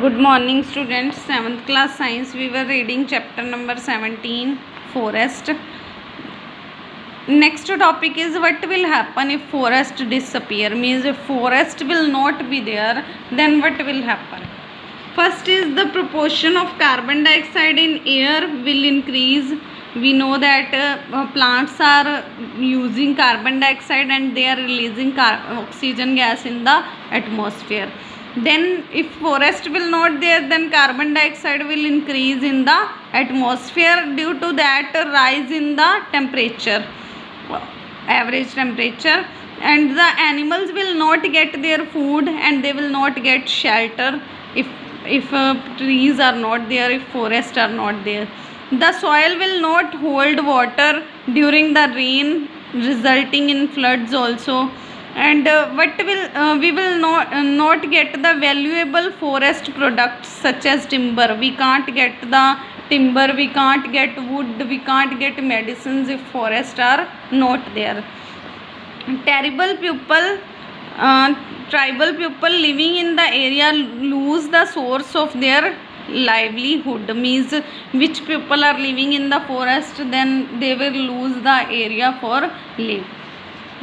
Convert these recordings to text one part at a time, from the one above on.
Good morning students. 7th class science we were reading chapter number 17 forest. Next topic is what will happen if forest disappear, means if forest will not be there, then what will happen. First is the proportion of carbon dioxide in air will increase. We know that plants are using carbon dioxide and they are releasing oxygen gas in the atmosphere. Then if forest will not there, then carbon dioxide will increase in the atmosphere. Due to that, rise in the temperature, average temperature, and the animals will not get their food and they will not get shelter if trees are not there, if forests are not there. The soil will not hold water during the rain, resulting in floods also. And we will not get the valuable forest products such as timber. We can't get the timber, we can't get wood, we can't get medicines if forests are not there. Tribal people living in the area lose the source of their livelihood, means which people are living in the forest, then they will lose the area for live.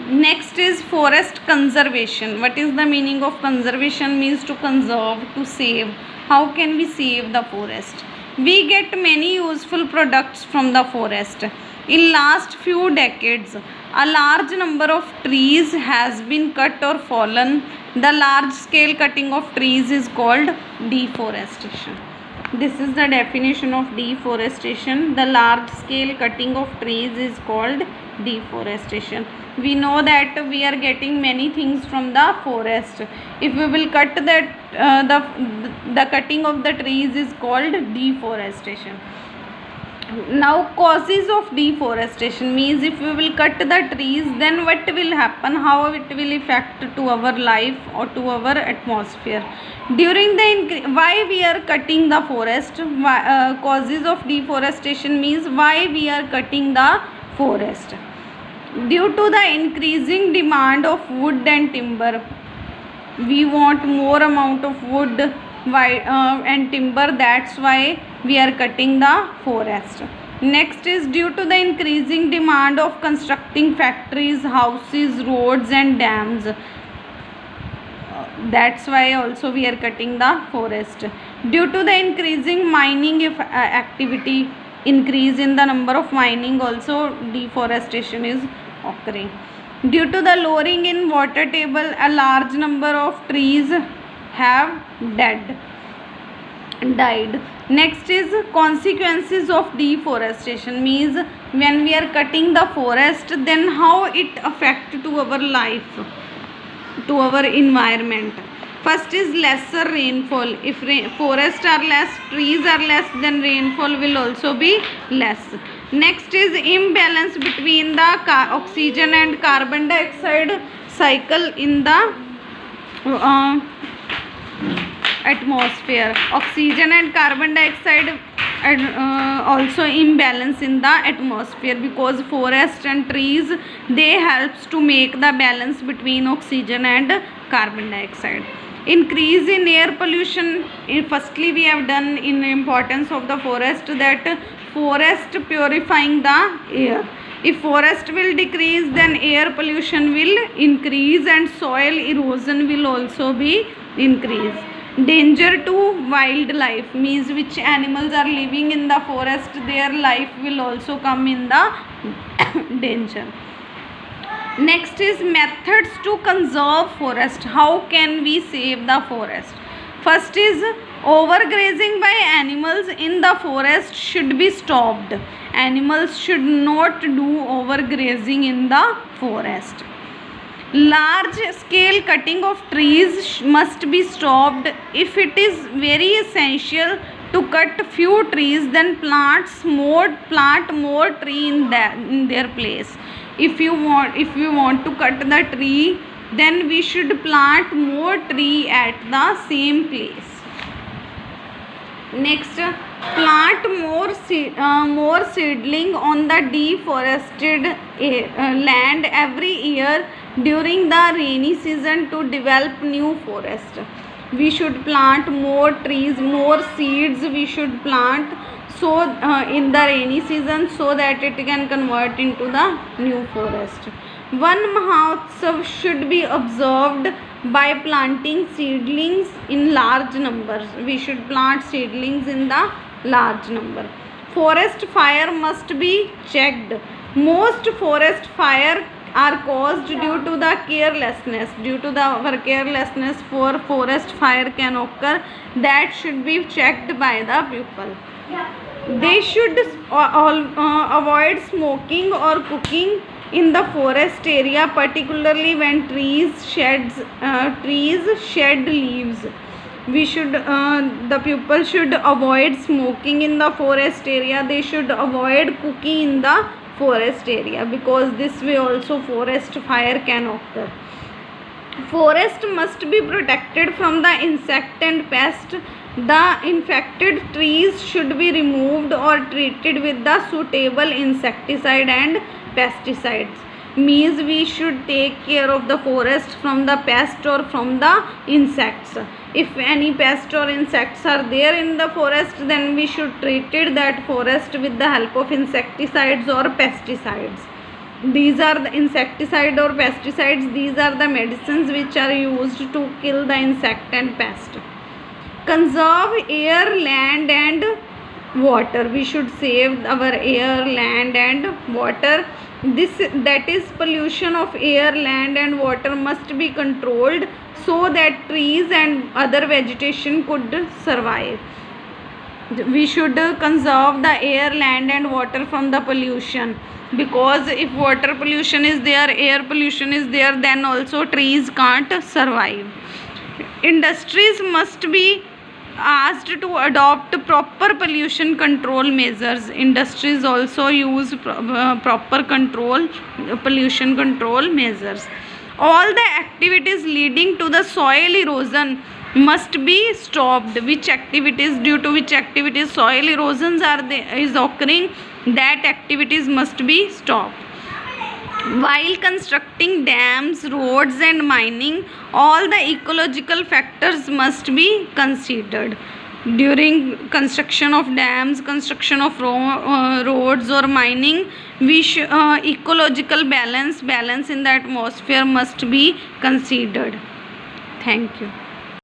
Next is forest conservation. What is the meaning of conservation? Means to conserve, to save. How can we save the forest? We get many useful products from the forest. In last few decades, a large number of trees has been cut or fallen. The large scale cutting of trees is called deforestation. This is the definition of deforestation. The large scale cutting of trees is called deforestation. We know that we are getting many things from the forest. If we will cut that, the cutting of the trees is called deforestation. Now causes of deforestation, means if we will cut the trees, then what will happen, how it will affect to our life or to our atmosphere. During the why we are cutting the forest, causes of deforestation means why we are cutting the forest. Due to the increasing demand of wood and timber, we want more amount of wood and timber, that's why we are cutting the forest. Next is due to the increasing demand of constructing factories, houses, roads and dams, that's why also we are cutting the forest. Due to the increasing mining activity, increase in the number of mining, also deforestation is occurring. Due to the lowering in water table, a large number of trees have died. Next is consequences of deforestation, means when we are cutting the forest, then how it affect to our life, to our environment. First is lesser rainfall. If forests are less, trees are less, then rainfall will also be less. Next is imbalance between the oxygen and carbon dioxide cycle in the atmosphere. Oxygen and carbon dioxide also imbalance in the atmosphere, because forest and trees, they helps to make the balance between oxygen and carbon dioxide. Increase in air pollution. Firstly we have done in importance of the forest, that forest purifying the air. If forest will decrease, then air pollution will increase and soil erosion will also be increased. Danger to wildlife, means which animals are living in the forest, their life will also come in the danger. Next is methods to conserve forest. How can we save the forest? First is overgrazing by animals in the forest should be stopped. Animals should not do overgrazing in the forest. Large scale cutting of trees must be stopped. If it is very essential to cut few trees, then plant more tree in their place. If you want to cut the tree, then we should plant more tree at the same place. Next, plant more seedling on the deforested land every year during the rainy season to develop new forest. we should plant more trees, more seeds we should plant, so in the rainy season, so that it can convert into the new forest. One Mahotsav should be observed by planting seedlings in large numbers. We should plant seedlings in the large number. Forest fire must be checked. Most forest fire are caused due to the carelessness. Due to our carelessness, for forest fire can occur. That should be checked by the pupil. They should avoid smoking or cooking in the forest area, particularly when trees shed leaves. We should the pupil should avoid smoking in the forest area. They should avoid cooking in the forest area, because this way also forest fire can occur. Forest must be protected from the insect and pest. The infected trees should be removed or treated with the suitable insecticide and pesticides. Means we should take care of the forest from the pest or from the insects. If any pest or insects are there in the forest, then we should treat that forest with the help of insecticides or pesticides. These are the insecticide or pesticides. These are the medicines which are used to kill the insect and pest. Conserve air, land and water. We should save our air, land and water. That is pollution of air, land and water must be controlled, so that trees and other vegetation could survive. We should conserve the air, land and water from the pollution, because if water pollution is there, air pollution is there, then also trees can't survive. Industries must be asked to adopt proper pollution control measures. Industries also use proper pollution control measures. All the activities leading to the soil erosion must be stopped. Which activities, due to which activities soil erosions is occurring, that activities must be stopped. While constructing dams, roads and mining, all the ecological factors must be considered. During construction of dams, construction of roads or mining, ecological balance in the atmosphere must be considered. Thank you.